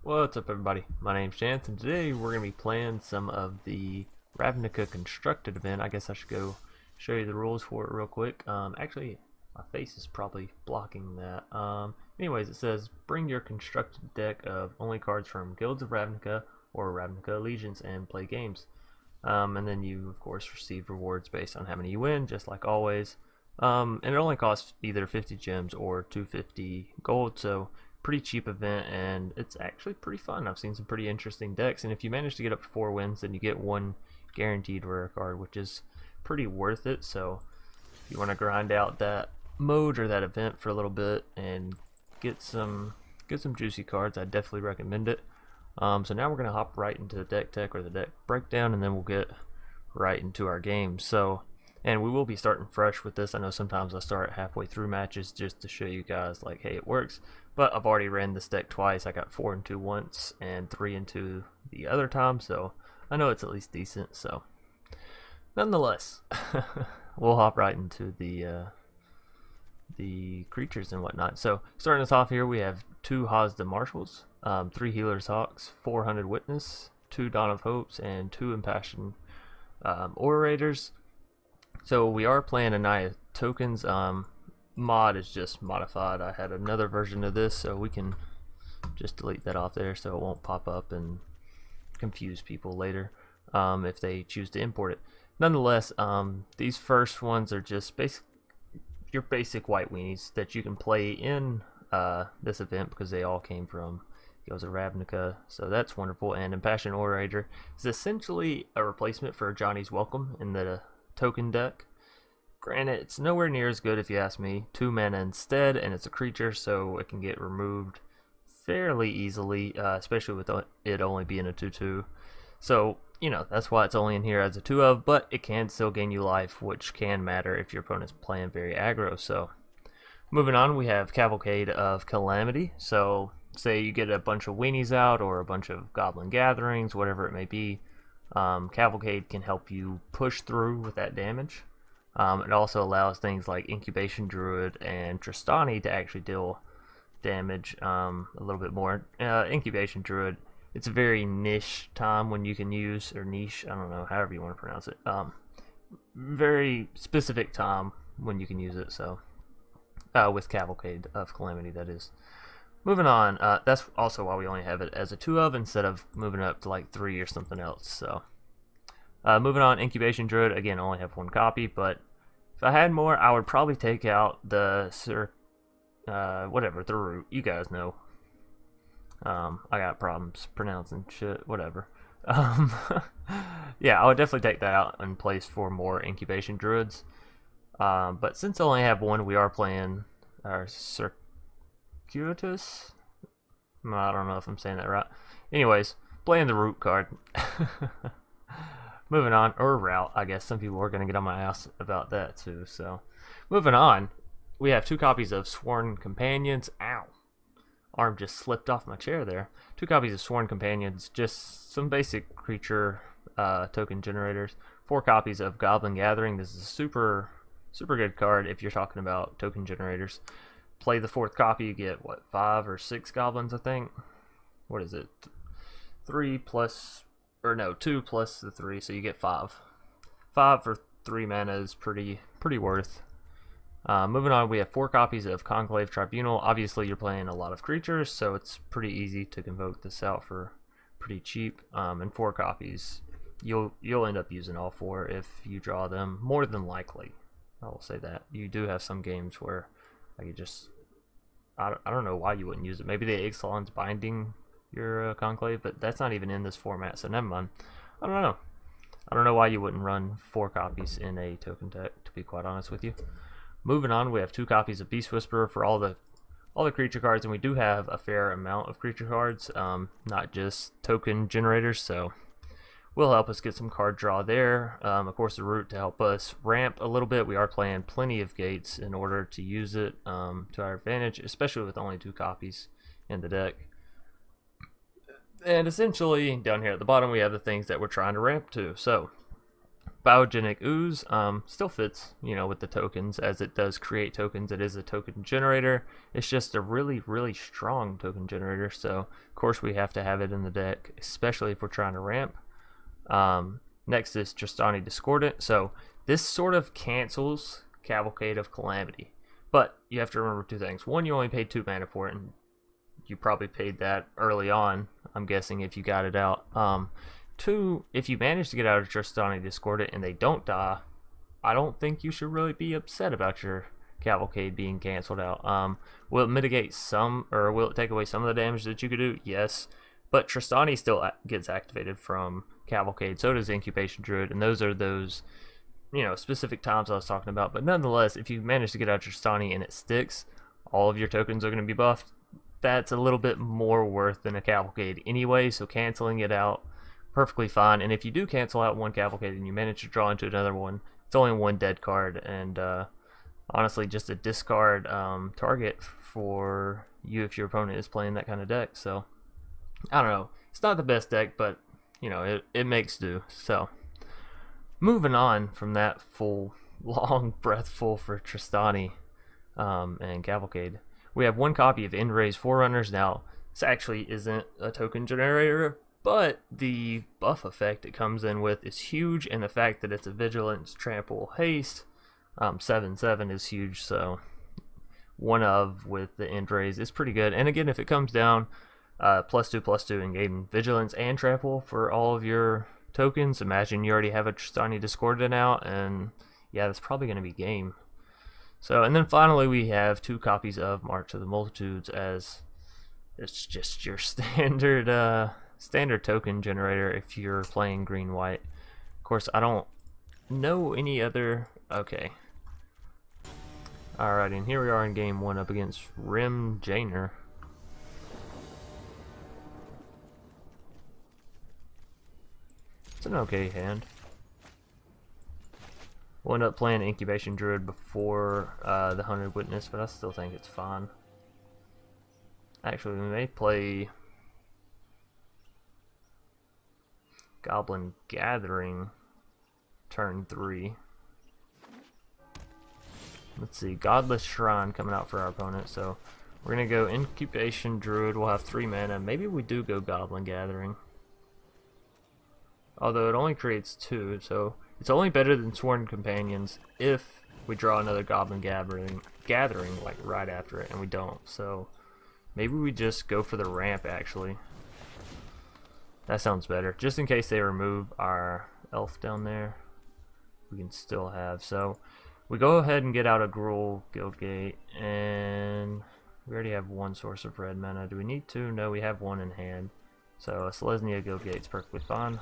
What's up, everybody? My name's Chance, and today we're going to be playing some of the Ravnica Constructed event. I guess I should go show you the rules for it real quick. Actually, my face is probably blocking that. Anyways, it says, bring your constructed deck of only cards from Guilds of Ravnica or Ravnica Allegiance and play games. And then you, of course, receive rewards based on how many you win, just like always. And it only costs either 50 gems or 250 gold, so pretty cheap event, and it's actually pretty fun. I've seen some pretty interesting decks, and if you manage to get up to 4 wins, then you get one guaranteed rare card, which is pretty worth it. So if you want to grind out that mode or that event for a little bit and get some juicy cards, I definitely recommend it. So now we're going to hop right into the deck tech or the deck breakdown, and then we'll get right into our game. And we will be starting fresh with this. I know sometimes I start halfway through matches just to show you guys, like, hey, it works. But I've already ran this deck twice. I got 4 and 2 once and 3 and 2 the other time, so I know it's at least decent. So nonetheless, we'll hop right into the creatures and whatnot. So starting us off here, we have 2 Haazda Marshals, 3 Healer's Hawks, 400 Witness, 2 Dawn of Hopes, and 2 Impassioned Orators. So we are playing a Naya tokens. Mod is just modified. I had another version of this, so we can just delete that off there so it won't pop up and confuse people later if they choose to import it. Nonetheless, these first ones are just your basic white weenies that you can play in this event because they all came from Guilds of Ravnica, so that's wonderful. And Impassioned Orator is essentially a replacement for Johnny's Welcome in the token deck. Granted, it's nowhere near as good if you ask me. 2 mana instead, and it's a creature, so it can get removed fairly easily, especially with it only being a 2/2. So, you know, that's why it's only in here as a 2 of, but it can still gain you life, which can matter if your opponent's playing very aggro. So, moving on, we have Cavalcade of Calamity. So, say you get a bunch of weenies out or a bunch of Goblin Gatherings, whatever it may be. Cavalcade can help you push through with that damage. It also allows things like Incubation Druid and Tristani to actually deal damage a little bit more. Incubation Druid, it's a very niche time when you can use, or niche, I don't know, however you want to pronounce it. Very specific time when you can use it, so with Cavalcade of Calamity, that is. Moving on, that's also why we only have it as a 2 of instead of moving up to like 3 or something else. So moving on, Incubation Druid, again, I only have 1 copy, but if I had more, I would probably take out the the root. You guys know. I got problems pronouncing shit, whatever. Yeah, I would definitely take that out in place for more Incubation Druids. But since I only have 1, we are playing our Circuitous. I don't know if I'm saying that right. Anyways, playing the root card. Moving on, or route, I guess some people are going to get on my ass about that too. So, moving on, we have 2 copies of Sworn Companions. Ow! Arm just slipped off my chair there. 2 copies of Sworn Companions, just some basic creature token generators. 4 copies of Goblin Gathering. This is a super good card if you're talking about token generators. Play the 4th copy, you get what, 5 or 6 goblins, I think. What is it? 2 plus the 3, so you get 5. 5 for 3 mana is pretty worth. Moving on, we have 4 copies of Conclave Tribunal. Obviously, you're playing a lot of creatures, so it's pretty easy to convoke this out for pretty cheap. And 4 copies, you'll end up using all 4 if you draw them. More than likely, I will say that. You do have some games where you just, I don't know why you wouldn't use it. Maybe the Ixalan's binding your Conclave, but that's not even in this format, so never mind. I don't know why you wouldn't run 4 copies in a token deck, to be quite honest with you. Moving on, we have 2 copies of Beast Whisperer for all the creature cards, and we do have a fair amount of creature cards, not just token generators, so will help us get some card draw there. Of course, the root to help us ramp a little bit. We are playing plenty of gates in order to use it to our advantage, especially with only 2 copies in the deck. And essentially, down here at the bottom, we have the things that we're trying to ramp to. So, Biogenic Ooze still fits, you know, with the tokens, as it does create tokens. It is a token generator. It's just a really, really strong token generator, so of course we have to have it in the deck, especially if we're trying to ramp. Next is Tristani Discordant. So this sort of cancels Cavalcade of Calamity, but you have to remember two things. One, you only paid 2 mana for it, and you probably paid that early on, I'm guessing, if you got it out. 2, if you manage to get out of Tristani Discordant and they don't die, I don't think you should really be upset about your Cavalcade being canceled out. Will it mitigate some, or will it take away some of the damage that you could do? Yes, but Tristani still gets activated from Cavalcade, so does Incubation Druid, and those are those, you know, specific times I was talking about. But nonetheless, if you manage to get out Tristani and it sticks, all of your tokens are going to be buffed. That's a little bit more worth than a Cavalcade anyway, so canceling it out, perfectly fine. And if you do cancel out one Cavalcade and you manage to draw into another one, it's only one dead card, and honestly just a discard target for you if your opponent is playing that kind of deck. So I don't know, it's not the best deck, but you know, it makes do. So moving on from that full long breathful for Tristani and Cavalcade, we have one copy of End-Raze Forerunners. Now this actually isn't a token generator, but the buff effect it comes in with is huge, and the fact that it's a Vigilance, Trample, Haste 7/7 is huge. So one of with the End-Raze is pretty good. And again, if it comes down +2/+2 and gain Vigilance and Trample for all of your tokens, imagine you already have a Tristani Discordant out, and yeah, that's probably going to be game. So, and then finally we have 2 copies of March of the Multitudes, as it's just your standard standard token generator if you're playing green-white. Of course, I don't know any other. Okay. Alright, and here we are in game 1 up against Rim Jainer. It's an okay hand. We'll end up playing Incubation Druid before the Hunted Witness, but I still think it's fine. Actually, we may play Goblin Gathering turn 3. Let's see, Godless Shrine coming out for our opponent, so we're going to go Incubation Druid. We'll have 3 mana. Maybe we do go Goblin Gathering, although it only creates 2, so it's only better than Sworn Companions if we draw another Goblin Gathering like right after it, and we don't. So maybe we just go for the ramp, actually. That sounds better. Just in case they remove our elf down there, we can still have. So we go ahead and get out a Gruul Guildgate, and we already have 1 source of red mana. Do we need to? No, we have 1 in hand. So a Selesnya Guildgate is perfectly fine.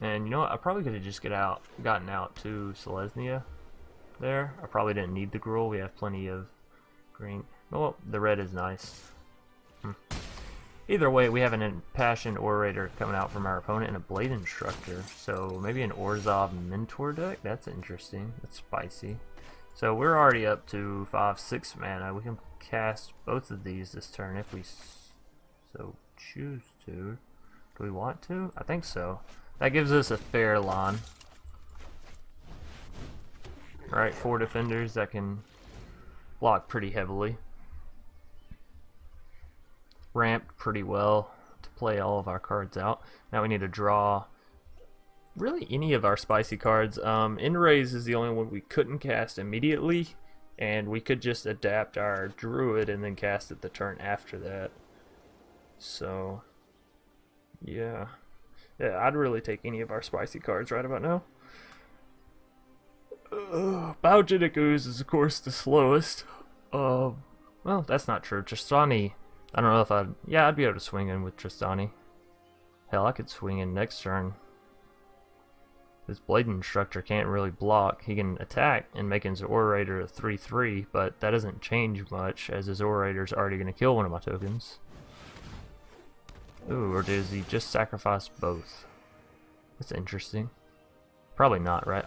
And you know what? I probably could have just gotten out to Selesnya there. I probably didn't need the Gruul. We have plenty of green. Well, the red is nice. Either way, we have an Impassioned Orator coming out from our opponent and a Blade Instructor. So maybe an Orzhov Mentor deck? That's interesting. That's spicy. So we're already up to 5/6 mana. We can cast both of these this turn if we so choose to. Do we want to? I think so. That gives us a fair line. Alright, 4 defenders that can block pretty heavily. Ramped pretty well to play all of our cards out. Now we need to draw really any of our spicy cards. End-Raze is the only one we couldn't cast immediately, and we could just adapt our Druid and then cast it the turn after that. So yeah, I'd really take any of our spicy cards right about now. Biogenic Ooze is of course the slowest. Well, that's not true. Tristani, I don't know if I'd be able to swing in with Tristani. Hell, I could swing in next turn. This Blade Instructor can't really block. He can attack and make his Orator a 3/3, but that doesn't change much, as his Orator's already going to kill one of my tokens. Ooh, or does he just sacrifice both? That's interesting. Probably not, right?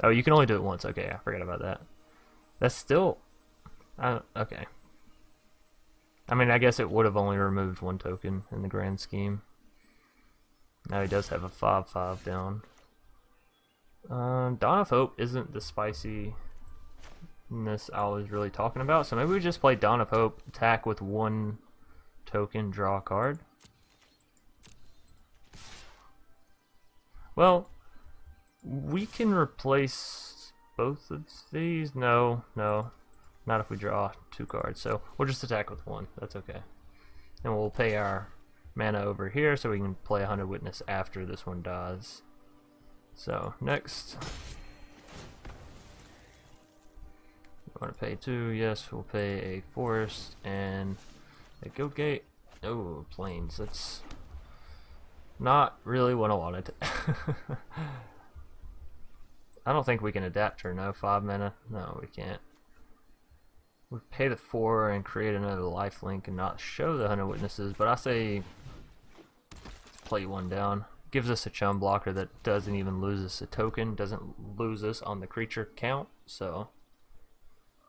Oh, you can only do it once. Okay, I forgot about that. That's still... okay. I mean, I guess it would have only removed one token in the grand scheme. Now he does have a 5/5 down. Dawn of Hope isn't the spiciness I was really talking about, so maybe we just play Dawn of Hope, attack with one token, draw a card. Well, we can replace both of these. No, not if we draw 2 cards. So we'll just attack with 1. That's okay. And we'll pay our mana over here so we can play 100 Witness after this one dies. So next, we want to pay 2. Yes, we'll pay a forest and a Guildgate. Oh, plains. That's not really what I wanted. I don't think we can adapt her. No, 5 mana. No, we can't. We pay the 4 and create another lifelink and not show the 100 Witnesses, but I say play 1 down. Gives us a chum blocker that doesn't even lose us a token, doesn't lose us on the creature count, so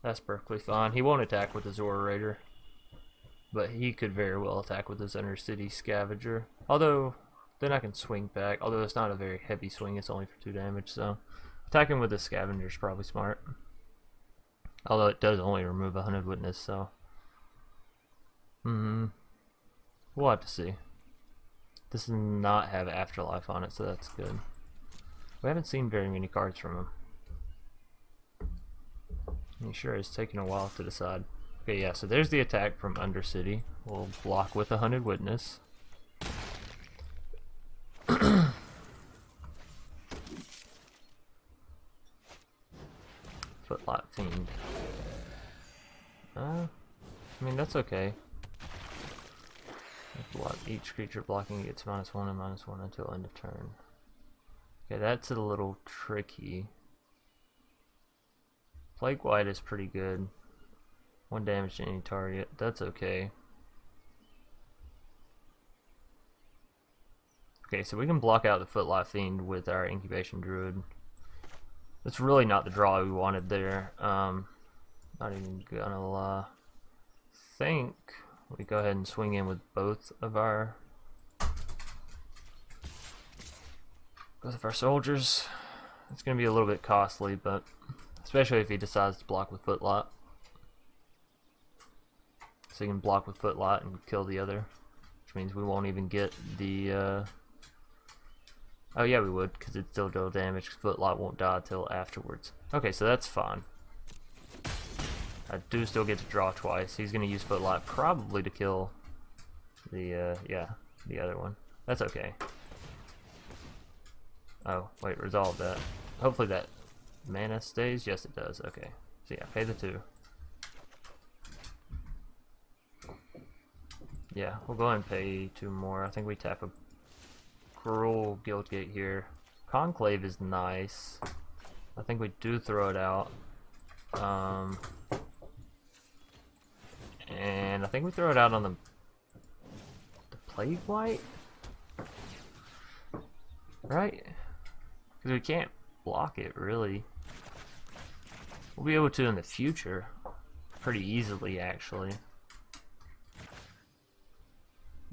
that's perfectly fine. He won't attack with his Orator, but he could very well attack with his Undercity Scavenger. Although, then I can swing back, although it's not a very heavy swing, it's only for 2 damage, so attacking with the Scavenger is probably smart. Although it does only remove 100 Witness, so we'll have to see. This does not have Afterlife on it, so that's good. We haven't seen very many cards from him. He sure is taking a while to decide. Okay, yeah, so there's the attack from Undercity. We'll block with 100 Witness. Footlight Fiend. I mean, that's okay. Block each creature blocking gets -1 and -1 until end of turn. Okay, that's a little tricky. Plague White is pretty good. 1 damage to any target. That's okay. Okay, so we can block out the Footlight Fiend with our Incubation Druid. That's really not the draw we wanted there. Not even gonna lie. Think we go ahead and swing in with both of our soldiers. It's gonna be a little bit costly, but especially if he decides to block with Footlight. So you can block with Footlight and kill the other, which means we won't even get the oh yeah, we would, because it's still deal damage, because Footlight won't die until afterwards. Okay, so that's fine. I do still get to draw twice. He's going to use Footlight probably to kill the, yeah, the other one. That's okay. Oh, wait, resolve that. Hopefully that mana stays. Yes, it does. Okay. So yeah, pay the 2. Yeah, we'll go ahead and pay 2 more. I think we tap a Gruul Guildgate here. Conclave is nice. I think we do throw it out. And I think we throw it out on the Plague White? Right? Because we can't block it, really. We'll be able to in the future. Pretty easily, actually.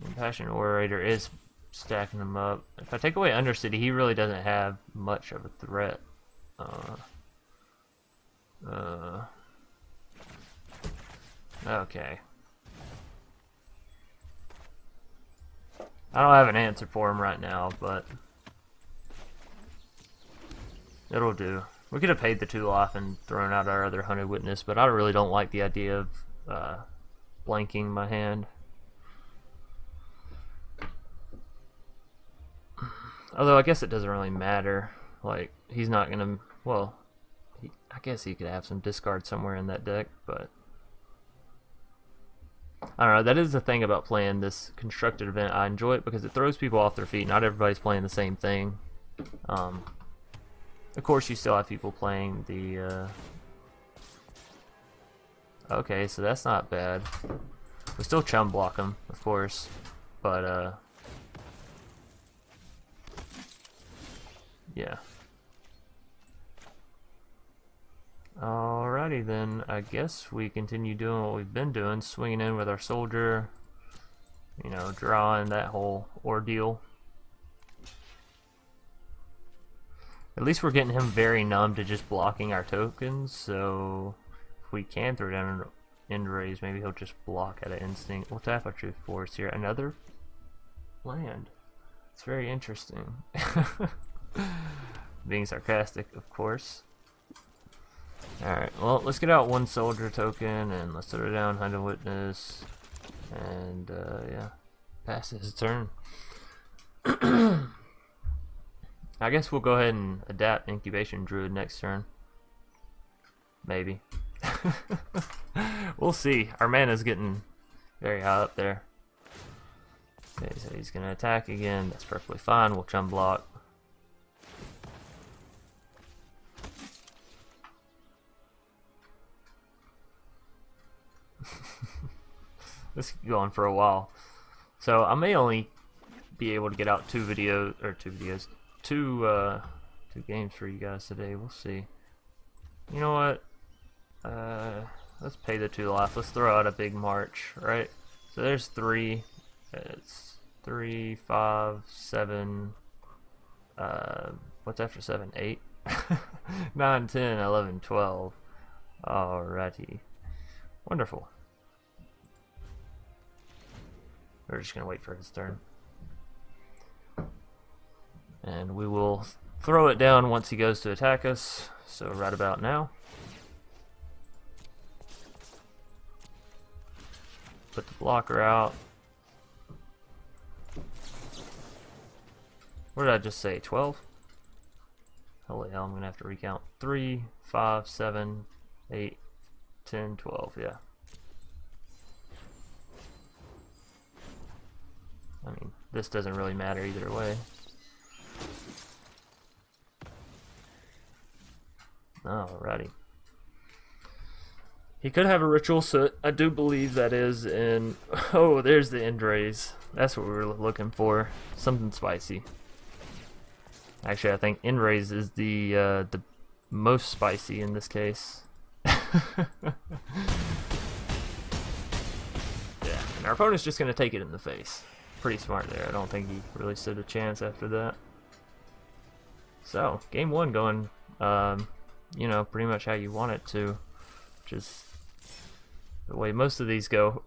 Impassioned Orator is stacking them up. If I take away Undercity, he really doesn't have much of a threat. Okay. I don't have an answer for him right now, but it'll do. We could have paid the 2 life and thrown out our other 100 Witness, but I really don't like the idea of blanking my hand. Although I guess it doesn't really matter. Like, he's not gonna, well, I guess he could have some discard somewhere in that deck, but I don't know. That is the thing about playing this constructed event. I enjoy it because it throws people off their feet. Not everybody's playing the same thing. Of course, you still have people playing the okay, so that's not bad. We still chum block them, of course, but yeah. Alrighty then, I guess we continue doing what we've been doing, swinging in with our soldier, you know, drawing that whole ordeal. At least we're getting him very numb to just blocking our tokens, so if we can throw down an End-Raze, maybe he'll just block at an instinct. We'll tap our Truth Force here. Another land. It's very interesting. Being sarcastic, of course. Alright, well, let's get out one soldier token and let's throw down Hunted Witness. And, yeah, pass his turn. I guess we'll go ahead and adapt Incubation Druid next turn. Maybe. We'll see. Our mana's getting very high up there. Okay, so he's going to attack again. That's perfectly fine. We'll chum block. This is going for a while. So I may only be able to get out two games for you guys today. We'll see. You know what? Let's pay the 2 life. Let's throw out a big march, right? So there's 3. It's 3, 5, 7. What's after 7? 8, 9, 10, 11, 12. Alrighty. Wonderful. We're just gonna wait for his turn. And we will throw it down once he goes to attack us. So right about now. Put the blocker out. What did I just say? 12? Holy hell, I'm gonna have to recount. 3, 5, 7, 8, 10, 12, yeah. I mean, this doesn't really matter either way. Alrighty. He could have a ritual, so I do believe that is in... Oh, there's the End-Raze. That's what we were looking for. Something spicy. Actually, I think End-Raze is the most spicy in this case. Yeah, and our opponent's just going to take it in the face. Pretty smart there. I don't think he really stood a chance after that. So, game 1 going, you know, pretty much how you want it to. Just the way most of these go.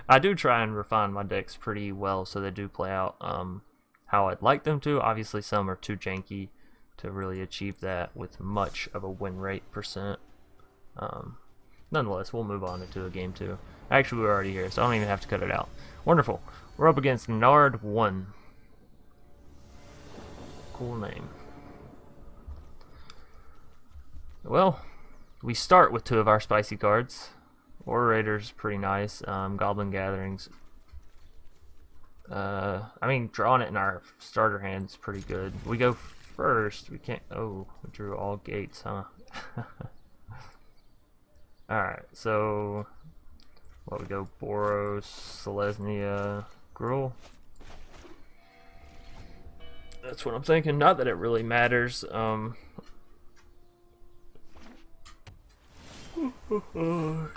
I do try and refine my decks pretty well so they do play out how I'd like them to. Obviously some are too janky to really achieve that with much of a win rate percent. Nonetheless, we'll move on into a game 2. Actually, we're already here, so I don't even have to cut it out. Wonderful. We're up against Nard 1. Cool name. Well, we start with 2 of our spicy cards. Orator's pretty nice. Goblin Gatherings. I mean, drawing it in our starter hand's pretty good. We go first. We can't. Oh, we drew all gates, huh? Alright, so. What we go? Boros, Selesnya, Gruul. That's what I'm thinking. Not that it really matters.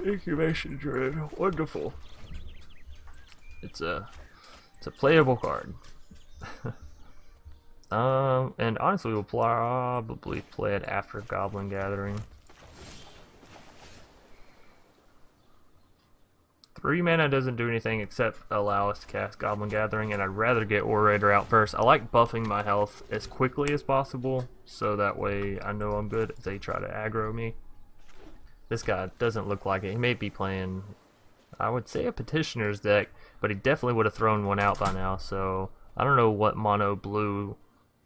Incubation Druid, wonderful. It's a playable card. And honestly, we'll probably play it after Goblin Gathering. 3 mana doesn't do anything except allow us to cast Goblin Gathering, and I'd rather get Orator out first. I like buffing my health as quickly as possible, so that way I know I'm good if they try to aggro me. This guy doesn't look like it. He may be playing, I would say, a Petitioner's deck, but he definitely would have thrown one out by now, so I don't know what mono blue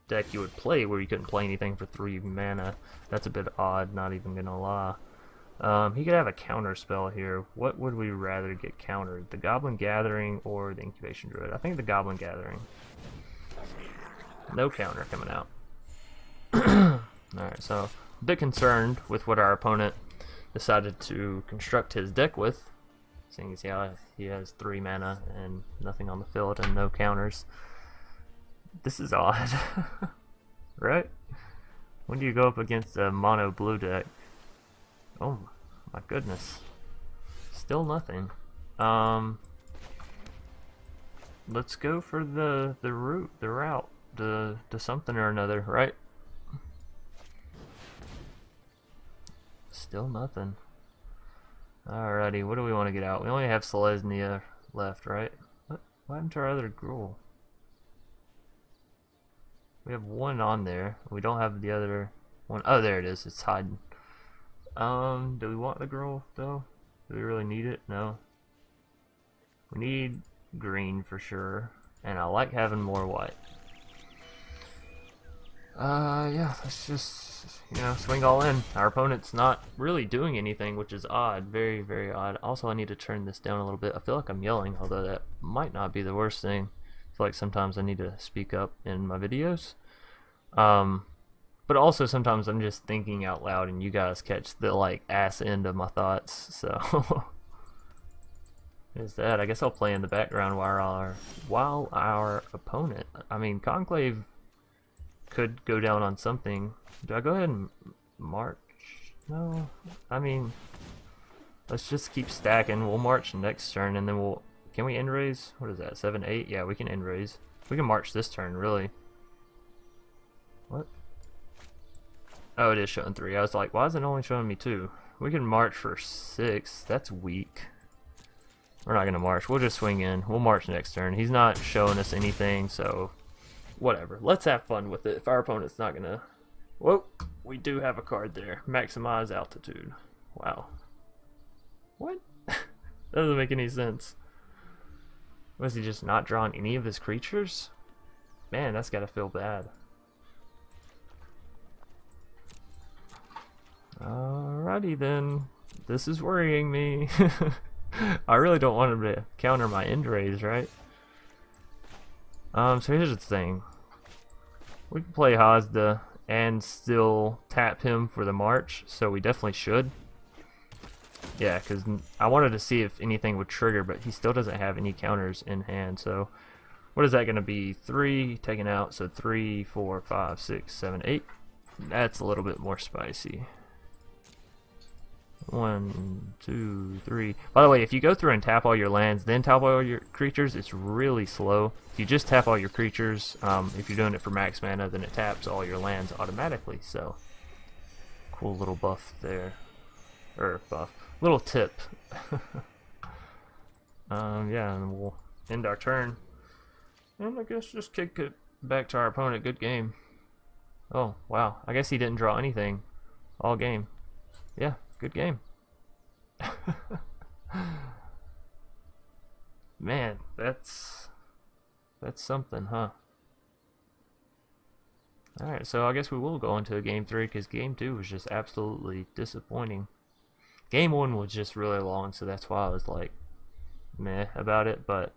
deck you would play where you couldn't play anything for 3 mana. That's a bit odd, not even gonna lie. He could have a counter spell here. What would we rather get countered? The Goblin Gathering or the Incubation Druid? I think the Goblin Gathering. No counter coming out. Alright, so a bit concerned with what our opponent decided to construct his deck with, seeing as he has 3 mana and nothing on the field and no counters. This is odd. Right? When do you go up against a mono blue deck? Oh my goodness. Still nothing. Let's go for the route to something or another, right? Still nothing. Alrighty, what do we want to get out? We only have Selesnya left, right? What happened to our other Gruul? We have one on there. We don't have the other one. Oh, there it is. It's hiding. Do we want the Gruul though? Do we really need it? No. We need green for sure, and I like having more white. Yeah, let's just, you know, swing all in. Our opponent's not really doing anything, which is odd. Very, very odd. Also, I need to turn this down a little bit. I feel like I'm yelling, although that might not be the worst thing. I feel like sometimes I need to speak up in my videos. But also sometimes I'm just thinking out loud and you guys catch the, like, ass end of my thoughts, so... Is that? I guess I'll play in the background while our opponent, I mean, Conclave could go down on something. Do I go ahead and march? No, I mean, let's just keep stacking. We'll march next turn, and then we'll, can we End-Raze? What is that, 7, 8? Yeah, we can End-Raze. We can march this turn, really. What? Oh, it is showing 3. I was like, why is it only showing me 2? We can march for 6. That's weak. We're not going to march. We'll just swing in. We'll march next turn. He's not showing us anything, so whatever. Let's have fun with it. If our opponent's not going to... Whoa, we do have a card there. Maximize altitude. Wow. What? That doesn't make any sense. Was he just not drawing any of his creatures? Man, that's got to feel bad. Alrighty then. This is worrying me. I really don't want him to counter my End-Raze, right? So here's the thing. We can play Haazda and still tap him for the march, so we definitely should. Yeah, because I wanted to see if anything would trigger, but he still doesn't have any counters in hand, so... What is that going to be? 3 taken out, so 3, 4, 5, 6, 7, 8. That's a little bit more spicy. 1, 2, 3. By the way, if you go through and tap all your lands, then tap all your creatures, it's really slow. If you just tap all your creatures, if you're doing it for max mana, then it taps all your lands automatically. So, cool little buff there. Or buff. Little tip. Yeah, and we'll end our turn. And I guess just kick it back to our opponent. Good game. Oh, wow. I guess he didn't draw anything all game. Yeah. Good game. Man, that's something, huh? Alright, so I guess we will go into game 3 because game 2 was just absolutely disappointing. Game 1 was just really long, so that's why I was like meh about it, but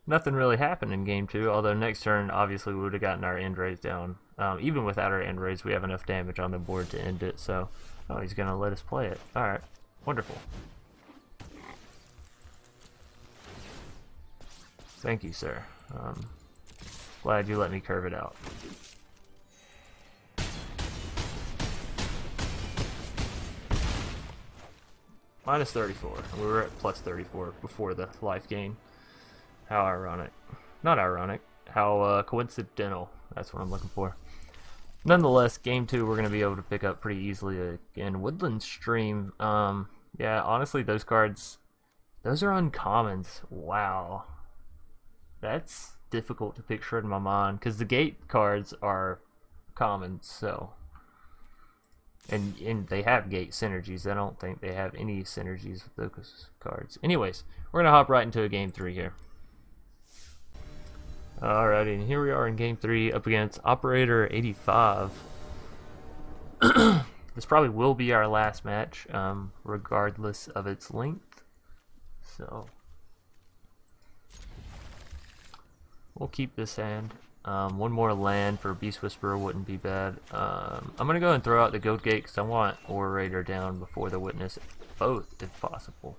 nothing really happened in game 2, although next turn obviously we would have gotten our End-Raze down. Even without our End-Raze, we have enough damage on the board to end it, so... Oh, he's gonna let us play it. Alright, wonderful. Thank you, sir. Glad you let me curve it out. Minus 34. We were at plus 34 before the life gain. How ironic. Not ironic. How coincidental. That's what I'm looking for. Nonetheless, game 2 we're going to be able to pick up pretty easily again. Woodland Stream. Yeah, honestly, those cards, those are uncommons. Wow. That's difficult to picture in my mind, because the gate cards are commons, so... And they have gate synergies. I don't think they have any synergies with those cards. Anyways, we're going to hop right into a game 3 here. Alrighty, and here we are in game 3 up against Operator 85. This probably will be our last match, regardless of its length. So, we'll keep this hand. One more land for Beast Whisperer wouldn't be bad. I'm going to go and throw out the Guildgate because I want Orator down before the Witness, both if possible.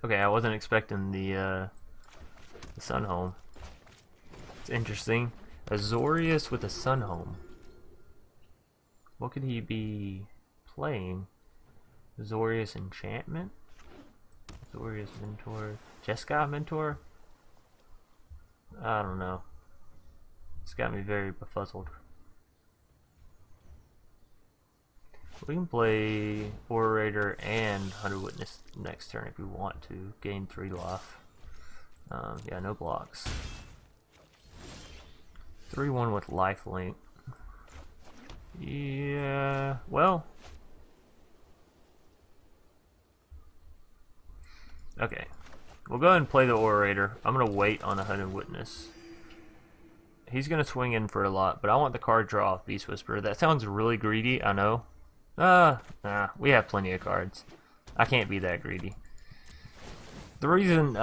Okay, I wasn't expecting the Sun Home. It's interesting. Azorius with a Sunhome. What could he be playing? Azorius Enchantment? Azorius Mentor? Jeskai Mentor? I don't know. It's got me very befuzzled. We can play Orator and Hunter Witness next turn if we want to. Gain 3 life. Yeah, no blocks. 3-1 with lifelink. Yeah, well. Okay. We'll go ahead and play the Orator. I'm going to wait on the Hunter Witness. He's going to swing in for a lot, but I want the card draw off Beast Whisperer. That sounds really greedy, I know. Nah, we have plenty of cards. I can't be that greedy. The reason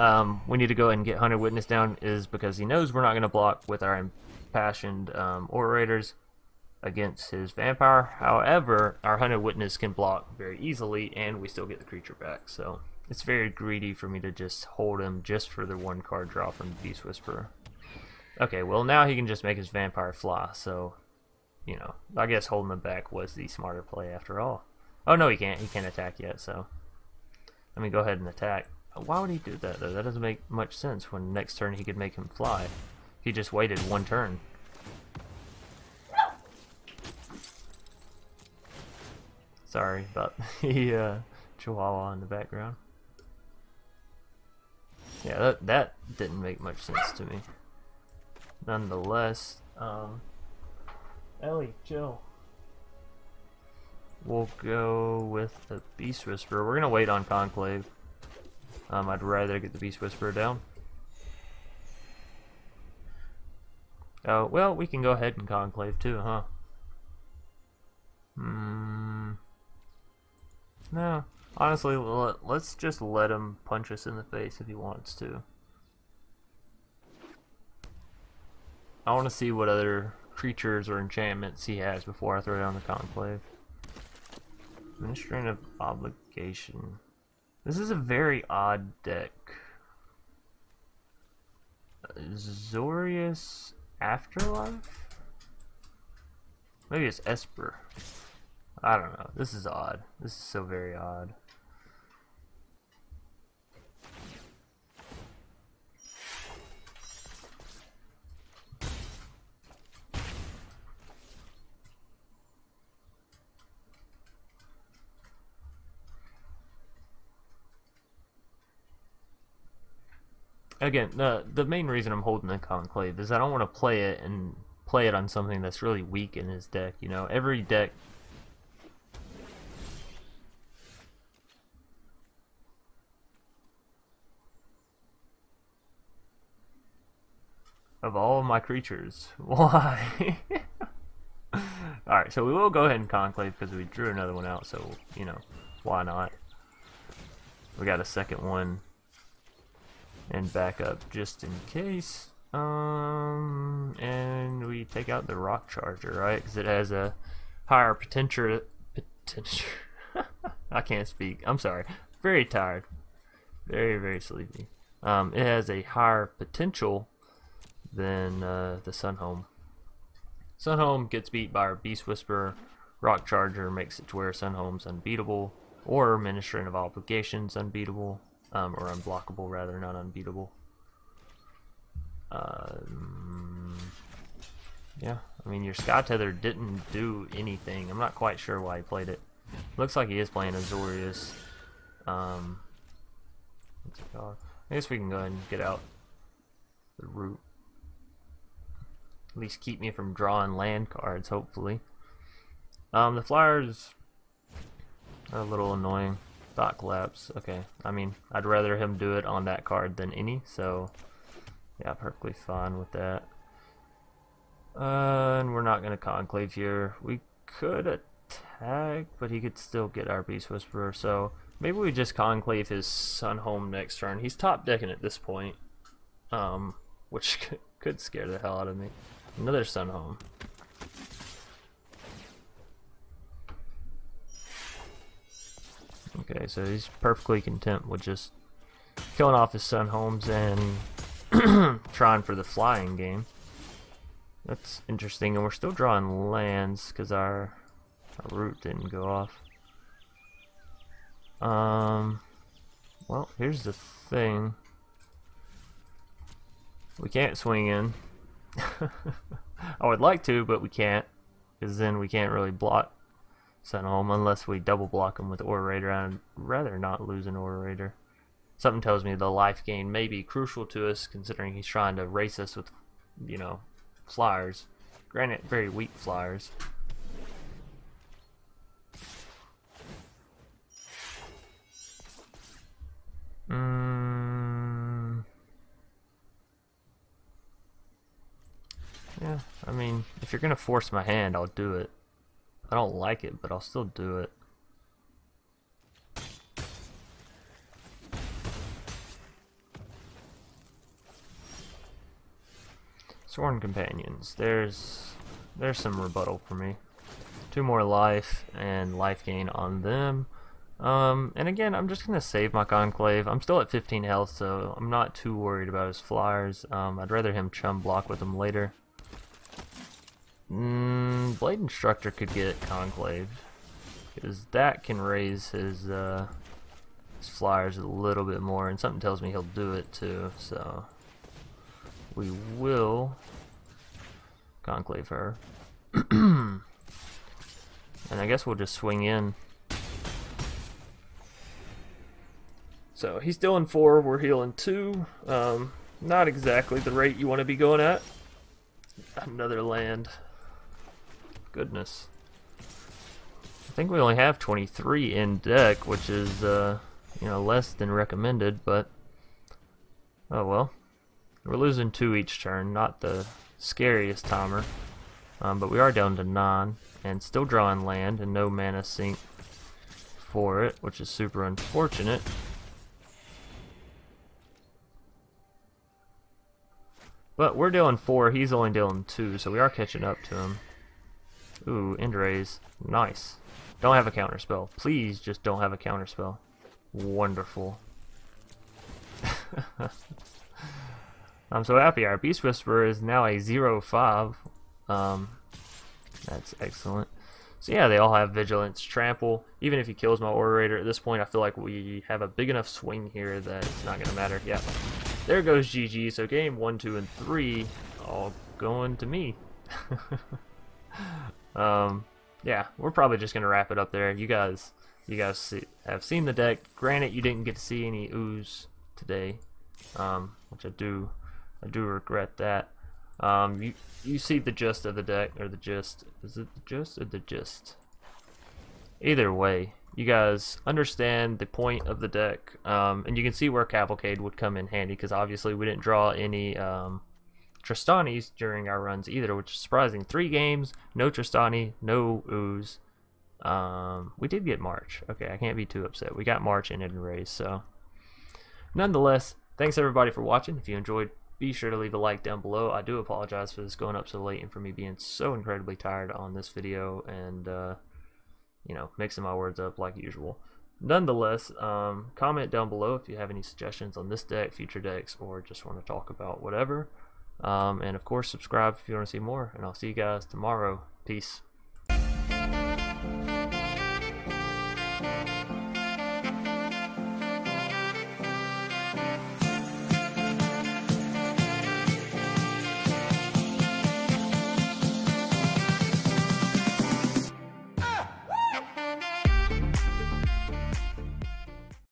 we need to go ahead and get Hunter Witness down is because he knows we're not going to block with our Impassioned Orators against his Vampire. However, our Hunter Witness can block very easily, and we still get the creature back. So it's very greedy for me to just hold him just for the 1 card draw from the Beast Whisperer. Okay, well now he can just make his Vampire fly, so, you know, I guess holding him back was the smarter play after all. Oh no, he can't attack yet, so let me go ahead and attack. Why would he do that though? That doesn't make much sense when next turn he could make him fly. He just waited 1 turn. Sorry about the chihuahua in the background. Yeah, that didn't make much sense to me. Nonetheless, Ellie, chill. We'll go with the Beast Whisperer. We're gonna wait on Conclave. I'd rather get the Beast Whisperer down. Oh, well, we can go ahead and Conclave too, huh? No, honestly, let's just let him punch us in the face if he wants to. I want to see what other creatures or enchantments he has before I throw down the Conclave. Administrative Obligation. This is a very odd deck. Azorius Afterlife? Maybe it's Esper. I don't know. This is odd. This is so very odd. Again, the main reason I'm holding the Conclave is I don't want to play it and play it on something that's really weak in his deck. You know, every deck. Of all of my creatures, why? Alright, so we will go ahead and Conclave because we drew another one out, so, you know, why not? We got a second one and back up just in case. And we take out the Rock Charger, right? Because it has a higher potential. I can't speak. I'm sorry. Very tired. Very, very sleepy. It has a higher potential than the Sunhome. Sunhome gets beat by our Beast Whisperer. Rock Charger makes it to where Sunhome's unbeatable, or Administrative Obligation's unbeatable. Or unblockable rather, not unbeatable. Yeah, I mean your Sky Tether didn't do anything. I'm not quite sure why he played it. Looks like he is playing Azorius. What's it called? I guess we can go ahead and get out the root. At least keep me from drawing land cards, hopefully. The flyers are a little annoying. Thought Collapse. Okay, I mean, I'd rather him do it on that card than any, so yeah, perfectly fine with that. And we're not going to Conclave here. We could attack, but he could still get our Beast Whisperer, so maybe we just Conclave his Sunhome next turn. He's top decking at this point, which could scare the hell out of me. Another Sunhome. Okay, so he's perfectly content with just killing off his Sunhomes and trying for the flying game. That's interesting, and we're still drawing lands because our route didn't go off. Well, here's the thing. We can't swing in. I would like to, but we can't, because then we can't really block Sunhome unless we double block him with Orator. I'd rather not lose an Orator. Something tells me the life gain may be crucial to us, considering he's trying to race us with, you know, flyers. Granted, very weak flyers. Yeah, I mean, if you're gonna force my hand, I'll do it. I don't like it, but I'll still do it. Sworn Companions. There's some rebuttal for me. 2 more life and life gain on them. And again, I'm just gonna save my Conclave. I'm still at 15 health, so I'm not too worried about his flyers. I'd rather him chum block with them later. Blade Instructor could get Conclaved, because that can raise his flyers a little bit more, and something tells me he'll do it too, so we will Conclave her. And I guess we'll just swing in. So he's dealing 4, we're healing 2. Not exactly the rate you want to be going at. Another land. Goodness. I think we only have 23 in deck, which is you know, less than recommended, but oh well. We're losing 2 each turn, not the scariest timer. But we are down to 9 and still drawing land and no mana sink for it, which is super unfortunate. But we're dealing 4, he's only dealing 2, so we are catching up to him. Ooh, End-Raze. Nice. Don't have a counterspell. Please just don't have a counterspell. Wonderful. I'm so happy. Our Beast Whisperer is now a 0/5. That's excellent. So yeah, they all have Vigilance, Trample. Even if he kills my Orator at this point, I feel like we have a big enough swing here that it's not going to matter. Yeah. There goes GG. So game 1, 2, and 3 all going to me. Yeah, we're probably just gonna wrap it up there. You guys have seen the deck. Granted, you didn't get to see any ooze today, which I do regret that. You see the gist of the deck, or the gist. Is it the gist or the gist? Either way, you guys understand the point of the deck, and you can see where Cavalcade would come in handy, because obviously we didn't draw any Tristanis during our runs either, which is surprising. 3 games, no Tristani, no ooze. We did get March. Okay, I can't be too upset. We got March and End-Raze, so nonetheless, thanks everybody for watching. If you enjoyed, be sure to leave a like down below. I do apologize for this going up so late and for me being so incredibly tired on this video and you know, mixing my words up like usual. Nonetheless, comment down below if you have any suggestions on this deck, future decks, or just want to talk about whatever. And of course, subscribe if you want to see more, and I'll see you guys tomorrow. Peace.